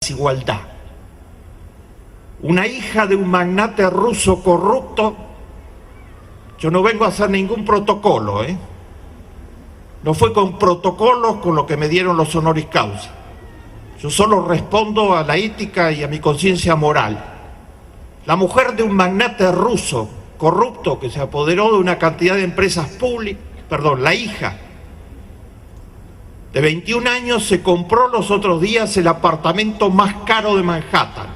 desigualdad. Una hija de un magnate ruso corrupto. Yo no vengo a hacer ningún protocolo, No fue con protocolos con lo que me dieron los honoris causa. Yo solo respondo a la ética y a mi conciencia moral. La mujer de un magnate ruso corrupto que se apoderó de una cantidad de empresas públicas, la hija de 21 años se compró los otros días el apartamento más caro de Manhattan.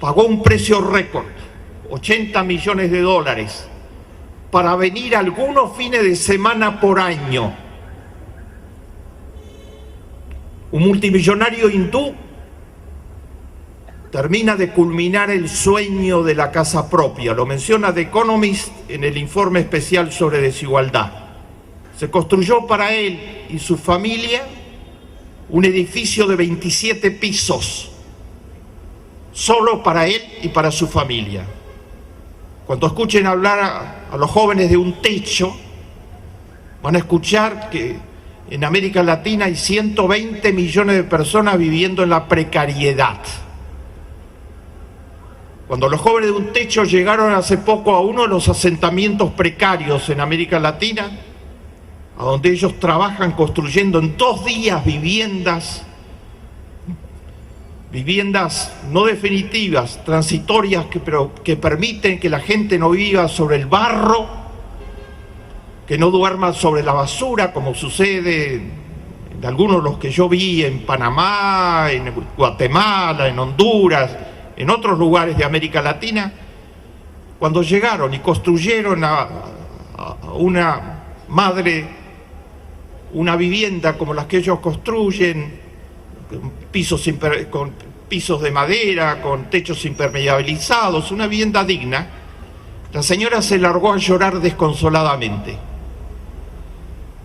Pagó un precio récord, $80 millones, para venir algunos fines de semana por año. Un multimillonario hindú termina de culminar el sueño de la casa propia. Lo menciona The Economist en el informe especial sobre desigualdad. Se construyó para él y su familia un edificio de 27 pisos, solo para él y para su familia. Cuando escuchen hablar a los jóvenes de un techo, van a escuchar que en América Latina hay 120 millones de personas viviendo en la precariedad. Cuando los jóvenes de un techo llegaron hace poco a uno de los asentamientos precarios en América Latina, a donde ellos trabajan construyendo en 2 días viviendas no definitivas, transitorias, pero que permiten que la gente no viva sobre el barro, que no duerma sobre la basura, como sucede en algunos de los que yo vi en Panamá, en Guatemala, en Honduras, en otros lugares de América Latina. Cuando llegaron y construyeron a una madre una vivienda como las que ellos construyen, con pisos de madera, con techos impermeabilizados, una vivienda digna, la señora se largó a llorar desconsoladamente.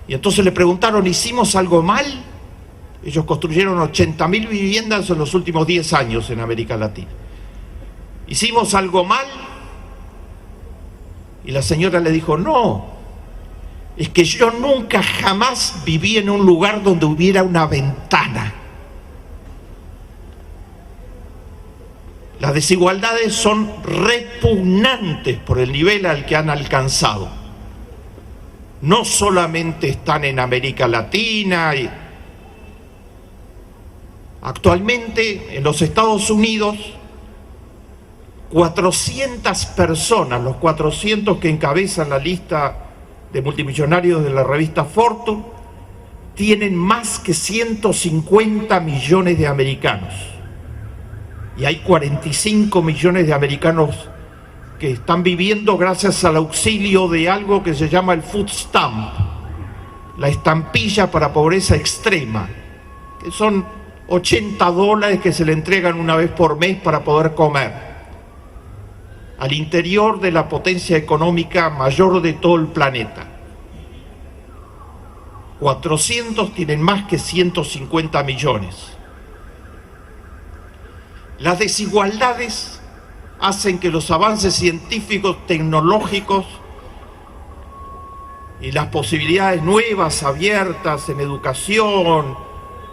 Y entonces le preguntaron, ¿hicimos algo mal? Ellos construyeron 80.000 viviendas en los últimos 10 años en América Latina. ¿Hicimos algo mal? Y la señora le dijo, no, es que yo nunca jamás viví en un lugar donde hubiera una ventana. Las desigualdades son repugnantes por el nivel al que han alcanzado. No solamente están en América Latina. Actualmente en los Estados Unidos, 400 personas, los 400 que encabezan la lista de multimillonarios de la revista Fortune, tienen más que 150 millones de americanos. Y hay 45 millones de americanos que están viviendo gracias al auxilio de algo que se llama el food stamp, la estampilla para pobreza extrema, que son $80 que se le entregan una vez por mes para poder comer, al interior de la potencia económica mayor de todo el planeta. 400 tienen más que 150 millones. Las desigualdades hacen que los avances científicos, tecnológicos y las posibilidades nuevas, abiertas en educación,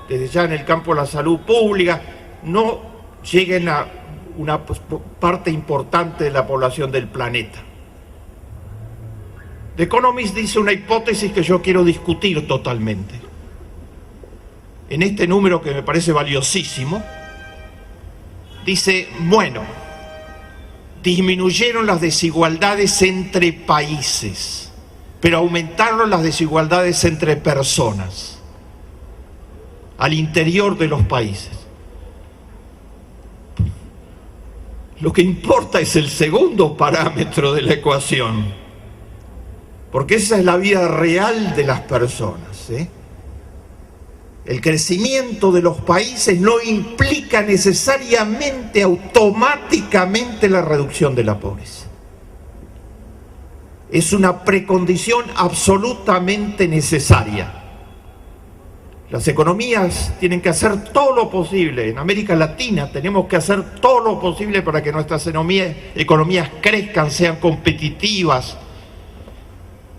desde ya en el campo de la salud pública, no lleguen a una parte importante de la población del planeta. The Economist dice una hipótesis que yo quiero discutir totalmente. En este número que me parece valiosísimo, dice, bueno, disminuyeron las desigualdades entre países, pero aumentaron las desigualdades entre personas, al interior de los países. Lo que importa es el segundo parámetro de la ecuación, porque esa es la vida real de las personas, El crecimiento de los países no implica necesariamente, automáticamente, la reducción de la pobreza. Es una precondición absolutamente necesaria. Las economías tienen que hacer todo lo posible. En América Latina tenemos que hacer todo lo posible para que nuestras economías crezcan, sean competitivas,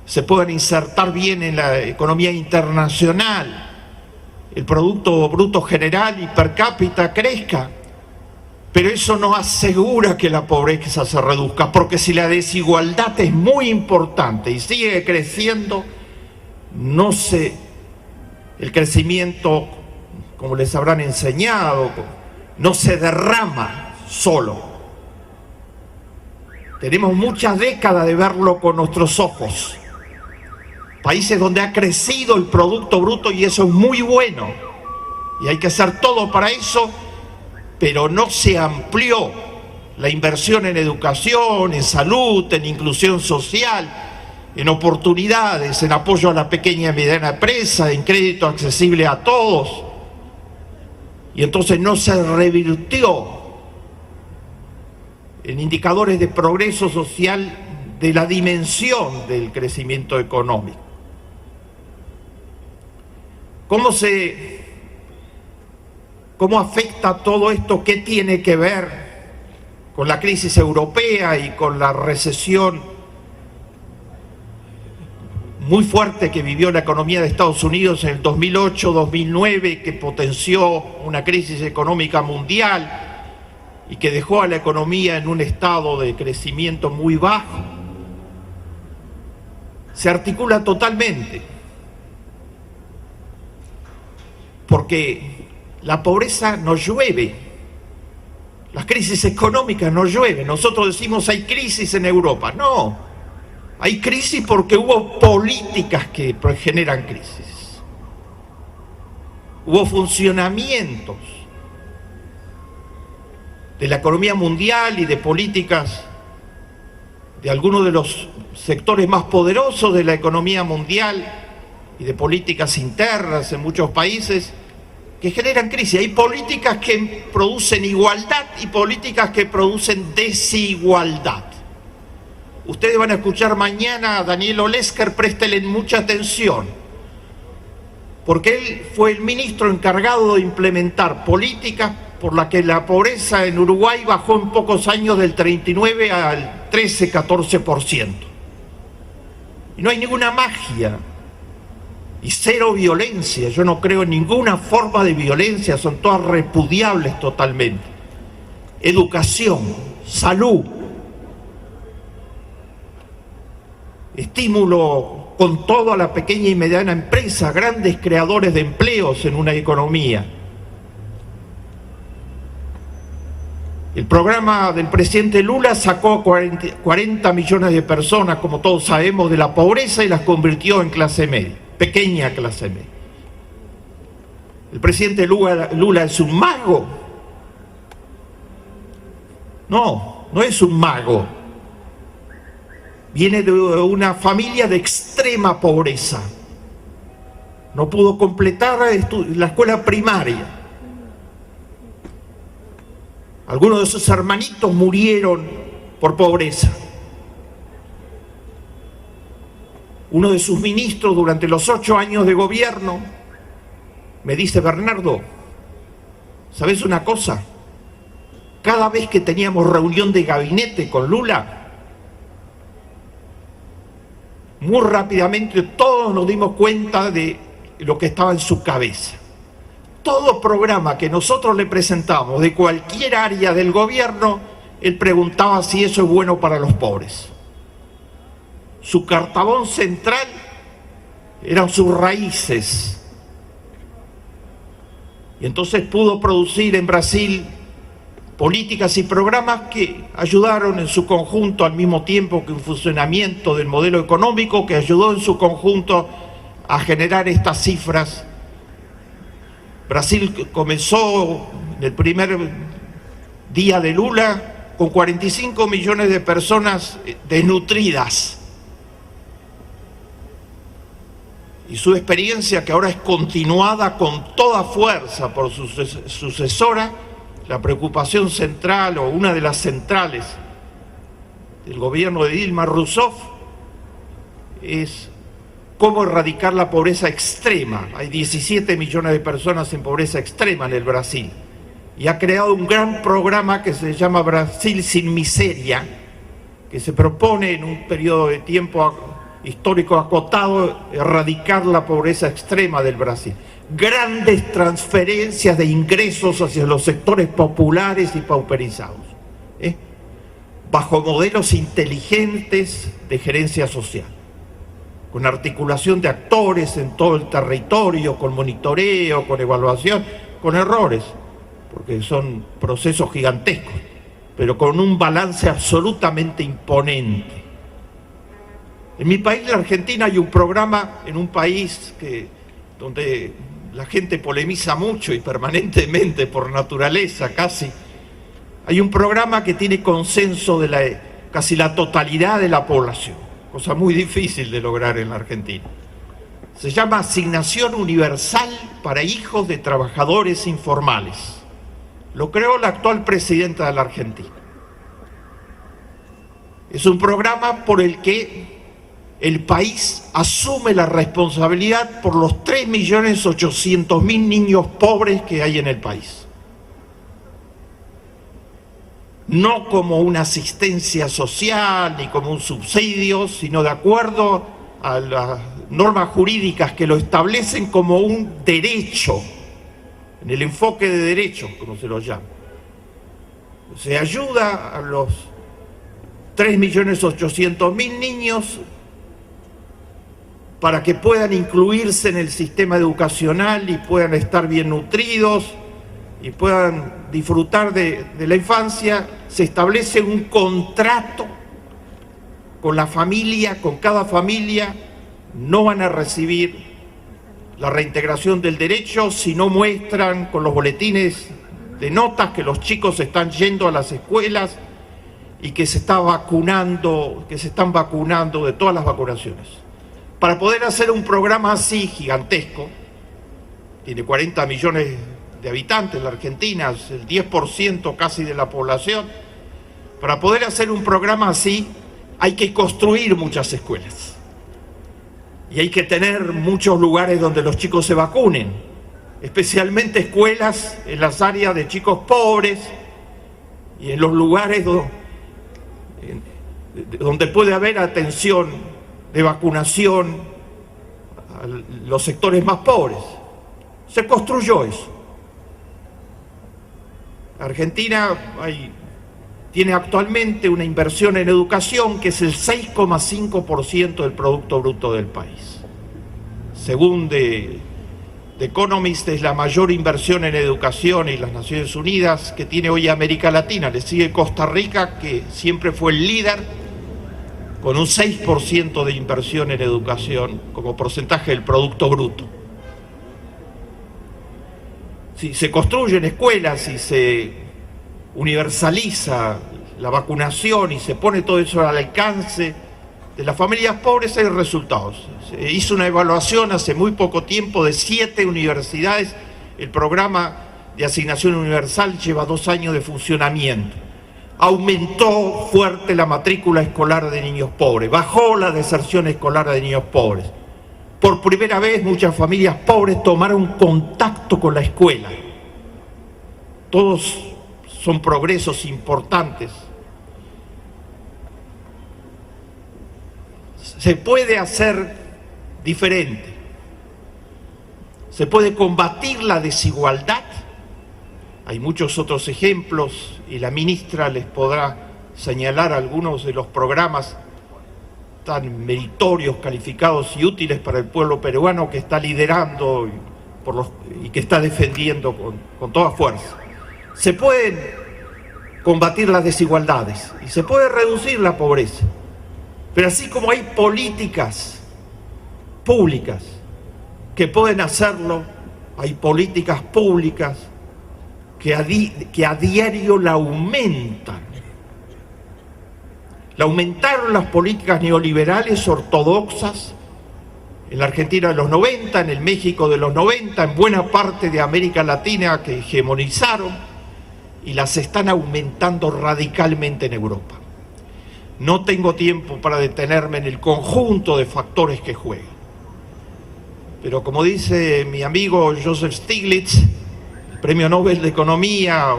se puedan insertar bien en la economía internacional. el Producto Bruto General y per cápita crezca, pero eso no asegura que la pobreza se reduzca, porque si la desigualdad es muy importante y sigue creciendo, el crecimiento, como les habrán enseñado, no se derrama solo. Tenemos muchas décadas de verlo con nuestros ojos. Países donde ha crecido el Producto Bruto y eso es muy bueno. Y hay que hacer todo para eso, pero no se amplió la inversión en educación, en salud, en inclusión social, en oportunidades, en apoyo a la pequeña y mediana empresa, en crédito accesible a todos. Y entonces no se revirtió en indicadores de progreso social de la dimensión del crecimiento económico. ¿Cómo afecta todo esto? ¿Qué tiene que ver con la crisis europea y con la recesión muy fuerte que vivió la economía de Estados Unidos en el 2008-2009, que potenció una crisis económica mundial y que dejó a la economía en un estado de crecimiento muy bajo? Se articula totalmente, porque la pobreza no llueve, las crisis económicas no llueven. Nosotros decimos hay crisis en Europa. No, hay crisis porque hubo políticas que generan crisis. Hubo funcionamientos de la economía mundial y de políticas de algunos de los sectores más poderosos de la economía mundial y de políticas internas en muchos países que generan crisis. Hay políticas que producen igualdad y políticas que producen desigualdad. Ustedes van a escuchar mañana a Daniel Olesker, préstenle mucha atención, porque él fue el ministro encargado de implementar políticas por las que la pobreza en Uruguay bajó en pocos años del 39 al 13-14%. Y no hay ninguna magia. Y cero violencia. Yo no creo en ninguna forma de violencia, son todas repudiables totalmente. Educación, salud, estímulo con todo a la pequeña y mediana empresa, grandes creadores de empleos en una economía. El programa del presidente Lula sacó 40 millones de personas, como todos sabemos, de la pobreza y las convirtió en clase media. Pequeña clase media. ¿El presidente Lula es un mago? No, no es un mago. Viene de una familia de extrema pobreza. No pudo completar la escuela primaria. Algunos de sus hermanitos murieron por pobreza. Uno de sus ministros durante los 8 años de gobierno me dice: Bernardo, ¿sabes una cosa? Cada vez que teníamos reunión de gabinete con Lula, muy rápidamente todos nos dimos cuenta de lo que estaba en su cabeza. Todo programa que nosotros le presentamos de cualquier área del gobierno, él preguntaba si eso es bueno para los pobres. Su cartabón central eran sus raíces. Y entonces pudo producir en Brasil políticas y programas que ayudaron en su conjunto, al mismo tiempo que un funcionamiento del modelo económico, que ayudó en su conjunto a generar estas cifras. Brasil comenzó en el primer día de Lula con 45 millones de personas desnutridas. Y su experiencia, que ahora es continuada con toda fuerza por su sucesora, la preocupación central o una de las centrales del gobierno de Dilma Rousseff, es cómo erradicar la pobreza extrema. Hay 17 millones de personas en pobreza extrema en el Brasil. Y ha creado un gran programa que se llama Brasil sin miseria, que se propone en un periodo de tiempo histórico acotado erradicar la pobreza extrema del Brasil. grandes transferencias de ingresos hacia los sectores populares y pauperizados, bajo modelos inteligentes de gerencia social, con articulación de actores en todo el territorio, con monitoreo, con evaluación, con errores, porque son procesos gigantescos, pero con un balance absolutamente imponente. En mi país, la Argentina, hay un programa, en un país donde la gente polemiza mucho y permanentemente por naturaleza casi, hay un programa que tiene consenso de casi la totalidad de la población, cosa muy difícil de lograr en la Argentina. Se llama Asignación Universal para Hijos de Trabajadores Informales. Lo creó la actual presidenta de la Argentina. Es un programa por el que el país asume la responsabilidad por los 3.800.000 niños pobres que hay en el país. No como una asistencia social ni como un subsidio, sino de acuerdo a las normas jurídicas que lo establecen como un derecho, en el enfoque de derecho, como se lo llama. Se ayuda a los 3.800.000 niños para que puedan incluirse en el sistema educacional y puedan estar bien nutridos y puedan disfrutar de la infancia. Se establece un contrato con la familia, con cada familia. No van a recibir la reintegración del derecho si no muestran con los boletines de notas que los chicos están yendo a las escuelas y que se están vacunando de todas las vacunaciones. Para poder hacer un programa así gigantesco, tiene 40 millones de habitantes la Argentina, es el 10% casi de la población. Para poder hacer un programa así hay que construir muchas escuelas y hay que tener muchos lugares donde los chicos se vacunen, especialmente escuelas en las áreas de chicos pobres y en los lugares donde puede haber atención de vacunación a los sectores más pobres. Se construyó eso. Argentina tiene actualmente una inversión en educación que es el 6,5% del Producto Bruto del país. Según The Economist, es la mayor inversión en educación en las Naciones Unidas que tiene hoy América Latina. Le sigue Costa Rica, que siempre fue el líder, con un 6% de inversión en educación como porcentaje del Producto Bruto. Si se construyen escuelas y se universaliza la vacunación y se pone todo eso al alcance de las familias pobres, hay resultados. Se hizo una evaluación hace muy poco tiempo de 7 universidades. El programa de asignación universal lleva 2 años de funcionamiento. Aumentó fuerte la matrícula escolar de niños pobres, bajó la deserción escolar de niños pobres. Por primera vez muchas familias pobres tomaron contacto con la escuela. Todos son progresos importantes. Se puede hacer diferente. Se puede combatir la desigualdad. Hay muchos otros ejemplos y la ministra les podrá señalar algunos de los programas tan meritorios, calificados y útiles para el pueblo peruano que está liderando y que está defendiendo con toda fuerza. Se pueden combatir las desigualdades y se puede reducir la pobreza, pero así como hay políticas públicas que pueden hacerlo, hay políticas públicas que a diario la aumentan. La aumentaron las políticas neoliberales ortodoxas en la Argentina de los 90, en el México de los 90, en buena parte de América Latina que hegemonizaron, y las están aumentando radicalmente en Europa. No tengo tiempo para detenerme en el conjunto de factores que juegan. Pero como dice mi amigo Joseph Stiglitz, Premio Nobel de Economía,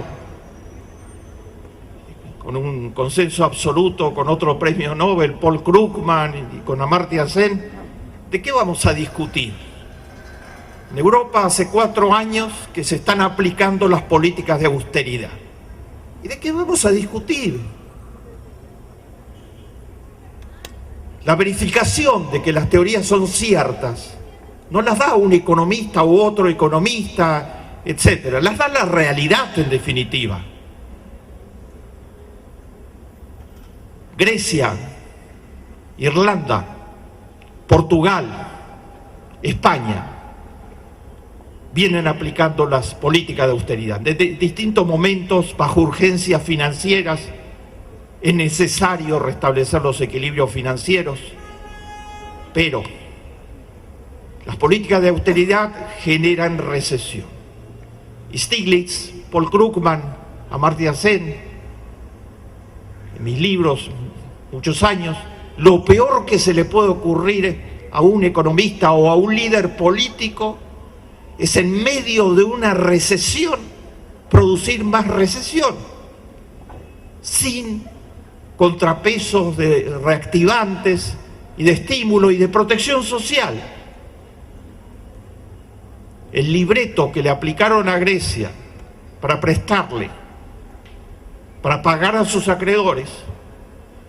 con un consenso absoluto con otro premio Nobel, Paul Krugman, y con Amartya Sen, ¿de qué vamos a discutir? En Europa hace 4 años que se están aplicando las políticas de austeridad. ¿Y de qué vamos a discutir? La verificación de que las teorías son ciertas no las da un economista u otro economista, etcétera. Las da la realidad, en definitiva. Grecia, Irlanda, Portugal, España vienen aplicando las políticas de austeridad. Desde distintos momentos, bajo urgencias financieras, es necesario restablecer los equilibrios financieros, pero las políticas de austeridad generan recesión. Stiglitz, Paul Krugman, Amartya Sen, en mis libros, muchos años, lo peor que se le puede ocurrir a un economista o a un líder político es, en medio de una recesión, producir más recesión, sin contrapesos de reactivantes y de estímulo y de protección social. El libreto que le aplicaron a Grecia para prestarle, para pagar a sus acreedores,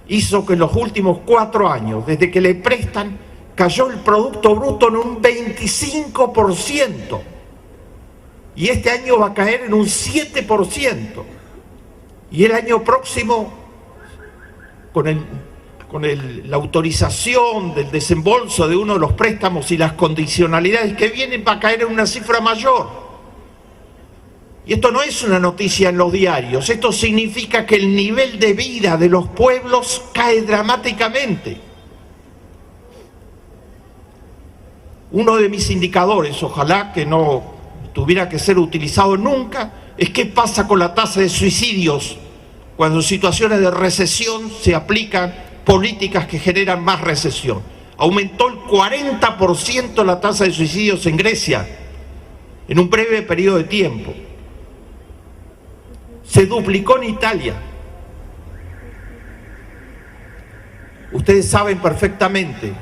hizo que en los últimos 4 años, desde que le prestan, cayó el Producto Bruto en un 25%. Y este año va a caer en un 7%. Y el año próximo, con la autorización del desembolso de uno de los préstamos y las condicionalidades que vienen, va a caer en una cifra mayor. Y esto no es una noticia en los diarios, esto significa que el nivel de vida de los pueblos cae dramáticamente. Uno de mis indicadores, ojalá que no tuviera que ser utilizado nunca, es qué pasa con la tasa de suicidios cuando en situaciones de recesión se aplican políticas que generan más recesión. Aumentó el 40% la tasa de suicidios en Grecia en un breve periodo de tiempo. Se duplicó en Italia. Ustedes saben perfectamente,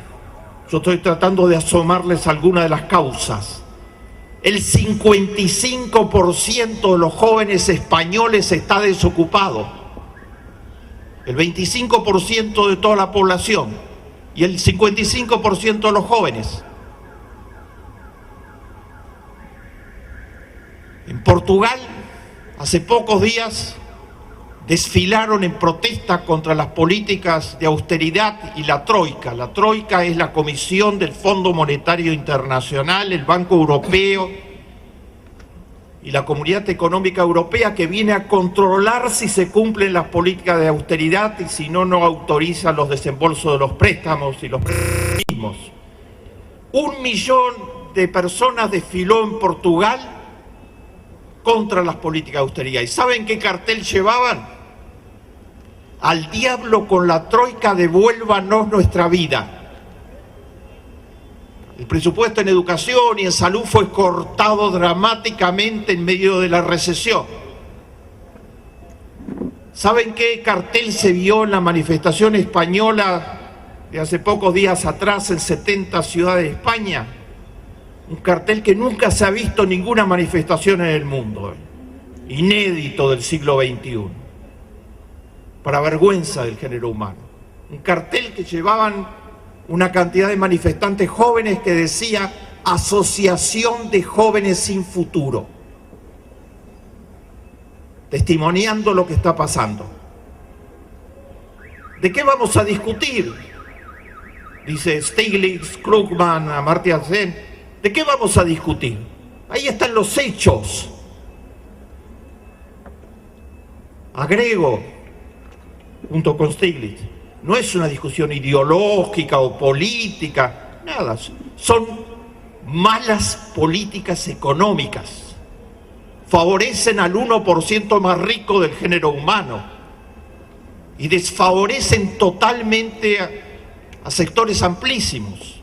yo estoy tratando de asomarles algunas de las causas. El 55% de los jóvenes españoles está desocupado. El 25% de toda la población y el 55% de los jóvenes. En Portugal, hace pocos días, desfilaron en protesta contra las políticas de austeridad y la Troika. La Troika es la Comisión del Fondo Monetario Internacional, el Banco Europeo y la Comunidad Económica Europea, que viene a controlar si se cumplen las políticas de austeridad y si no, no autoriza los desembolsos de los préstamos y los mismos. 1 millón de personas desfiló en Portugal contra las políticas de austeridad. ¿Y saben qué cartel llevaban? Al diablo con la Troika, devuélvanos nuestra vida. El presupuesto en educación y en salud fue cortado dramáticamente en medio de la recesión. ¿Saben qué cartel se vio en la manifestación española de hace pocos días atrás en 70 ciudades de España? Un cartel que nunca se ha visto en ninguna manifestación en el mundo, inédito del siglo XXI, para vergüenza del género humano. Un cartel que llevaban una cantidad de manifestantes jóvenes que decía Asociación de Jóvenes Sin Futuro, testimoniando lo que está pasando. ¿De qué vamos a discutir? Dice Stiglitz, Krugman, Amartya Sen. ¿De qué vamos a discutir? Ahí están los hechos. Agrego, junto con Stiglitz, no es una discusión ideológica o política, nada, son malas políticas económicas. Favorecen al 1% más rico del género humano y desfavorecen totalmente a sectores amplísimos.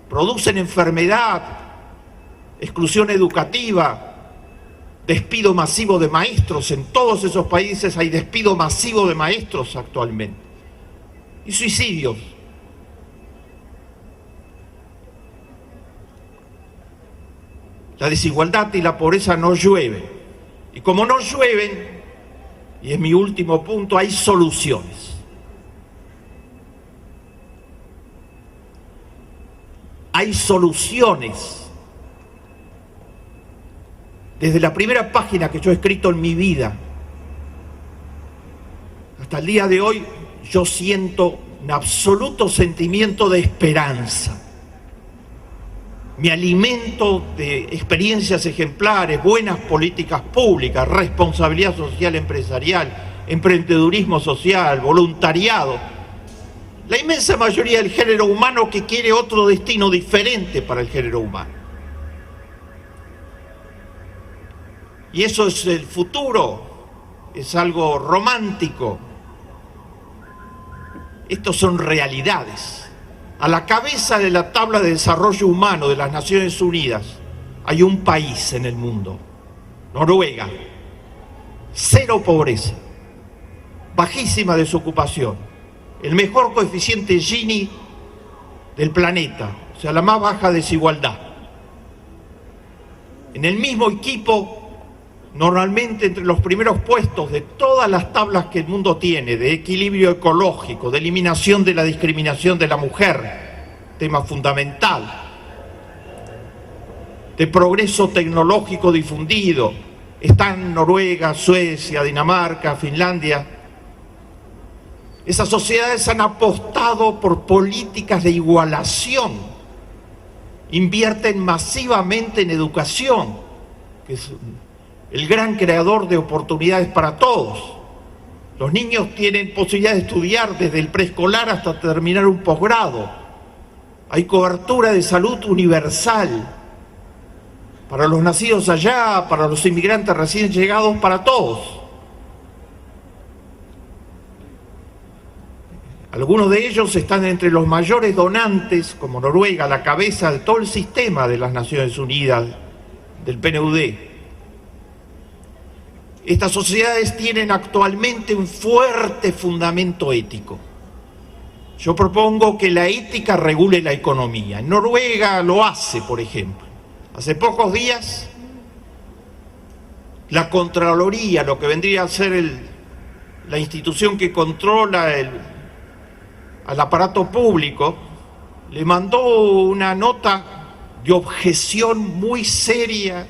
Producen enfermedad, exclusión educativa, despido masivo de maestros. En todos esos países hay despido masivo de maestros actualmente. Y suicidios. La desigualdad y la pobreza no llueven. Y como no llueven, y es mi último punto, hay soluciones. Hay soluciones. Desde la primera página que yo he escrito en mi vida, hasta el día de hoy, yo siento un absoluto sentimiento de esperanza. Me alimento de experiencias ejemplares, buenas políticas públicas, responsabilidad social empresarial, emprendedurismo social, voluntariado. La inmensa mayoría del género humano que quiere otro destino diferente para el género humano. Y eso es el futuro, es algo romántico. Estos son realidades. A la cabeza de la tabla de desarrollo humano de las Naciones Unidas hay un país en el mundo, Noruega, cero pobreza, bajísima desocupación, el mejor coeficiente Gini del planeta, o sea, la más baja desigualdad. En el mismo equipo, normalmente entre los primeros puestos de todas las tablas que el mundo tiene, de equilibrio ecológico, de eliminación de la discriminación de la mujer, tema fundamental, de progreso tecnológico difundido, están Noruega, Suecia, Dinamarca, Finlandia. Esas sociedades han apostado por políticas de igualación, invierten masivamente en educación, que es el gran creador de oportunidades para todos. Los niños tienen posibilidad de estudiar desde el preescolar hasta terminar un posgrado. Hay cobertura de salud universal para los nacidos allá, para los inmigrantes recién llegados, para todos. Algunos de ellos están entre los mayores donantes, como Noruega, a la cabeza de todo el sistema de las Naciones Unidas, del PNUD. Estas sociedades tienen actualmente un fuerte fundamento ético. Yo propongo que la ética regule la economía. En Noruega lo hace, por ejemplo. Hace pocos días, la Contraloría, lo que vendría a ser la institución que controla al aparato público, le mandó una nota de objeción muy seria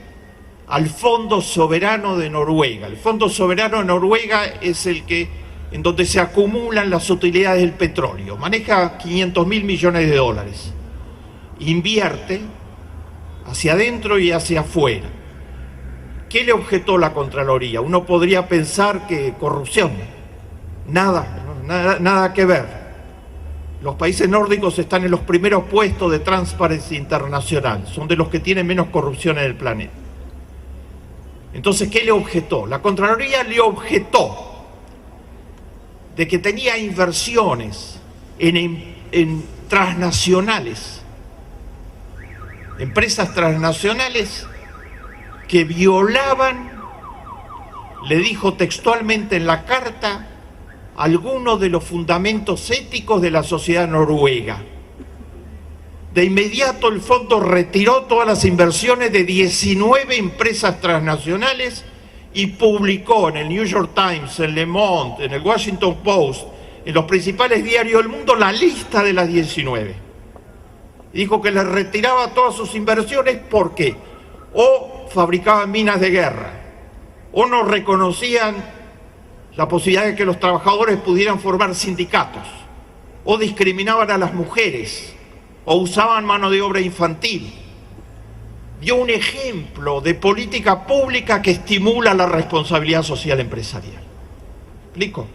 al Fondo Soberano de Noruega. El Fondo Soberano de Noruega es en donde se acumulan las utilidades del petróleo. Maneja 500.000 millones de dólares. Invierte hacia adentro y hacia afuera. ¿Qué le objetó la Contraloría? Uno podría pensar que corrupción. Nada que ver. Los países nórdicos están en los primeros puestos de Transparency International. Son de los que tienen menos corrupción en el planeta. Entonces, ¿qué le objetó? La Contraloría le objetó de que tenía inversiones en transnacionales, empresas transnacionales que violaban, le dijo textualmente en la carta, algunos de los fundamentos éticos de la sociedad noruega. De inmediato el fondo retiró todas las inversiones de 19 empresas transnacionales y publicó en el New York Times, en Le Monde, en el Washington Post, en los principales diarios del mundo, la lista de las 19. Dijo que les retiraba todas sus inversiones porque o fabricaban minas de guerra, o no reconocían la posibilidad de que los trabajadores pudieran formar sindicatos, o discriminaban a las mujeres, o usaban mano de obra infantil. Dio un ejemplo de política pública que estimula la responsabilidad social empresarial. ¿Explico?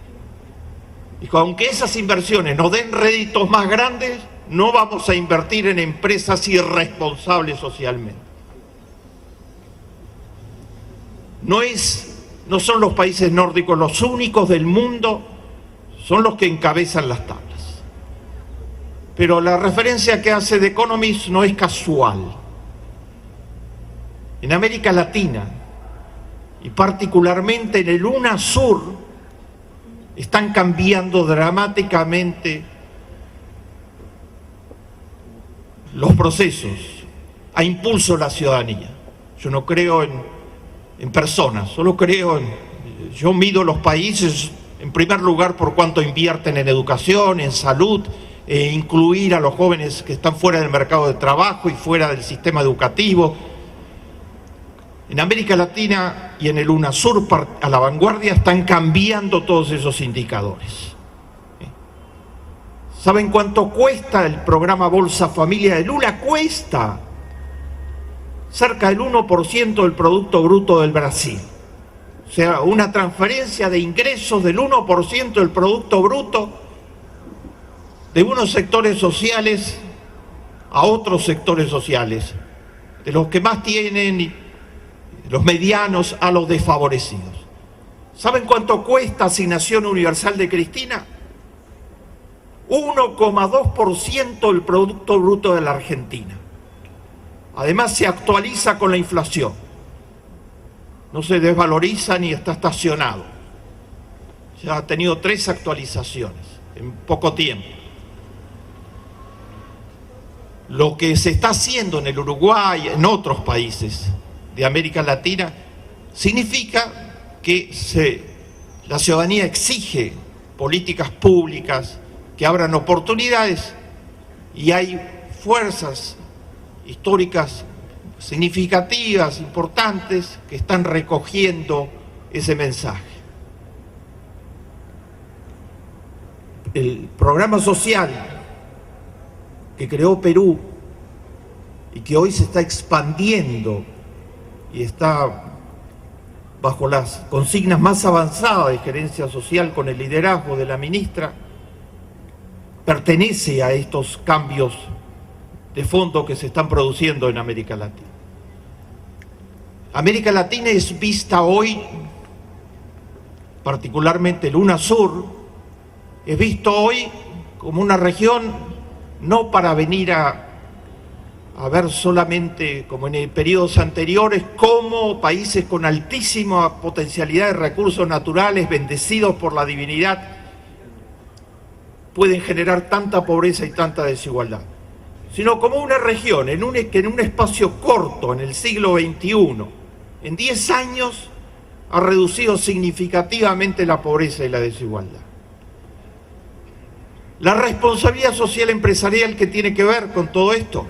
Dijo, aunque esas inversiones nos den réditos más grandes, no vamos a invertir en empresas irresponsables socialmente. No son los países nórdicos los únicos del mundo, son los que encabezan las tablas. Pero la referencia que hace The Economist no es casual. En América Latina, y particularmente en el UNASUR, están cambiando dramáticamente los procesos a impulso de la ciudadanía. Yo no creo en personas, solo creo yo mido los países en primer lugar por cuánto invierten en educación, en salud, incluir a los jóvenes que están fuera del mercado de trabajo y fuera del sistema educativo. En América Latina y en el UNASUR, a la vanguardia, están cambiando todos esos indicadores. ¿Saben cuánto cuesta el programa Bolsa Familia de Lula? Cuesta cerca del 1% del Producto Bruto del Brasil. O sea, una transferencia de ingresos del 1% del Producto Bruto de unos sectores sociales a otros sectores sociales, de los que más tienen, los medianos a los desfavorecidos. ¿Saben cuánto cuesta Asignación Universal de Cristina? 1,2% del Producto Bruto de la Argentina. Además se actualiza con la inflación. No se desvaloriza ni está estacionado. Ya ha tenido 3 actualizaciones en poco tiempo. Lo que se está haciendo en el Uruguay, en otros países de América Latina, significa que la ciudadanía exige políticas públicas que abran oportunidades, y hay fuerzas históricas significativas, importantes, que están recogiendo ese mensaje. El programa social que creó Perú y que hoy se está expandiendo y está bajo las consignas más avanzadas de gerencia social con el liderazgo de la ministra, pertenece a estos cambios de fondo que se están produciendo en América Latina. América Latina es vista hoy, particularmente el UNASUR, es visto hoy como una región no para venir a ver solamente, como en periodos anteriores, cómo países con altísima potencialidad de recursos naturales, bendecidos por la divinidad, pueden generar tanta pobreza y tanta desigualdad, sino como una región que en un espacio corto, en el siglo XXI, en 10 años, ha reducido significativamente la pobreza y la desigualdad. La responsabilidad social empresarial que tiene que ver con todo esto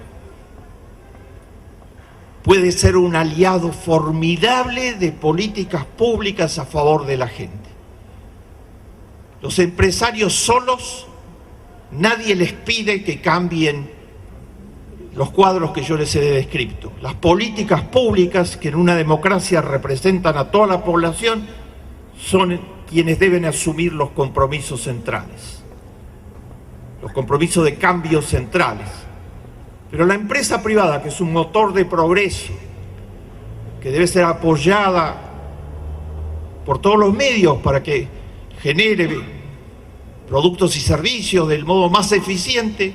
puede ser un aliado formidable de políticas públicas a favor de la gente. Los empresarios solos, nadie les pide que cambien los cuadros que yo les he descrito. Las políticas públicas, que en una democracia representan a toda la población, son quienes deben asumir los compromisos centrales, los compromisos de cambio centrales. Pero la empresa privada, que es un motor de progreso, que debe ser apoyada por todos los medios para que genere productos y servicios del modo más eficiente,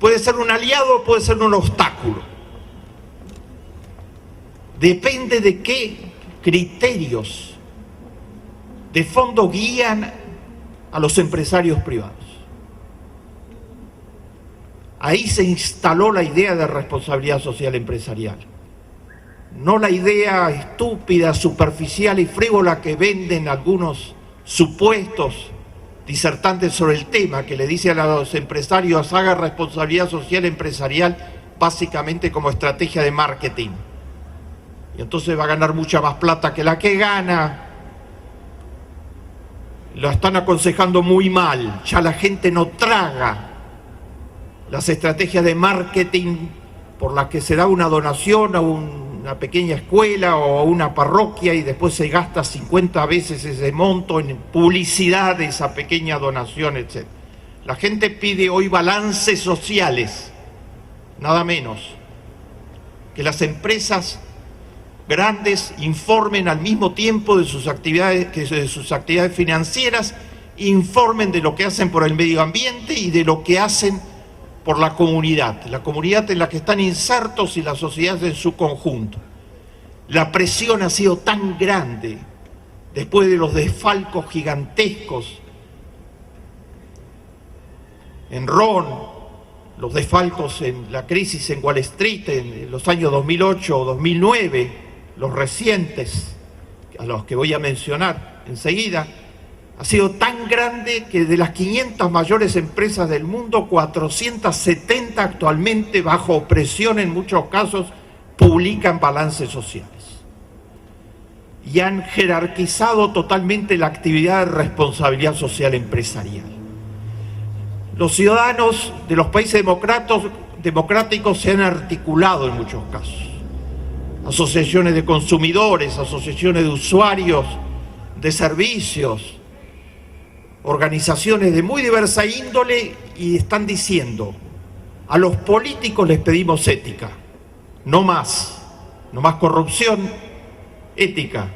puede ser un aliado o puede ser un obstáculo. Depende de qué criterios de fondo guían a los empresarios privados. Ahí se instaló la idea de responsabilidad social empresarial. No la idea estúpida, superficial y frívola que venden algunos supuestos disertantes sobre el tema, que le dicen a los empresarios: haga responsabilidad social empresarial básicamente como estrategia de marketing. Y entonces va a ganar mucha más plata que la que gana. Lo están aconsejando muy mal. Ya la gente no traga las estrategias de marketing por las que se da una donación a una pequeña escuela o a una parroquia y después se gasta 50 veces ese monto en publicidad de esa pequeña donación, etc. La gente pide hoy balances sociales, nada menos. Que las empresas grandes informen al mismo tiempo de sus actividades financieras, informen de lo que hacen por el medio ambiente y de lo que hacen por la comunidad en la que están insertos y la sociedad en su conjunto. La presión ha sido tan grande después de los desfalcos gigantescos en Ron, los desfalcos en la crisis en Wall Street en los años 2008 o 2009, los recientes, a los que voy a mencionar enseguida, ha sido tan grande que de las 500 mayores empresas del mundo, 470 actualmente, bajo presión en muchos casos, publican balances sociales. Y han jerarquizado totalmente la actividad de responsabilidad social empresarial. Los ciudadanos de los países democráticos se han articulado en muchos casos. Asociaciones de consumidores, asociaciones de usuarios, de servicios, organizaciones de muy diversa índole, y están diciendo: a los políticos les pedimos ética, no más corrupción, ética,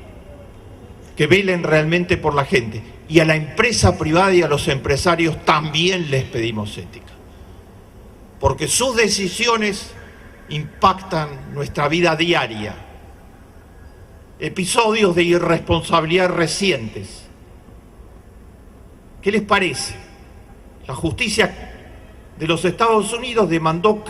que velen realmente por la gente. Y a la empresa privada y a los empresarios también les pedimos ética, porque sus decisiones impactan nuestra vida diaria. Episodios de irresponsabilidad recientes. ¿Qué les parece? La justicia de los Estados Unidos demandó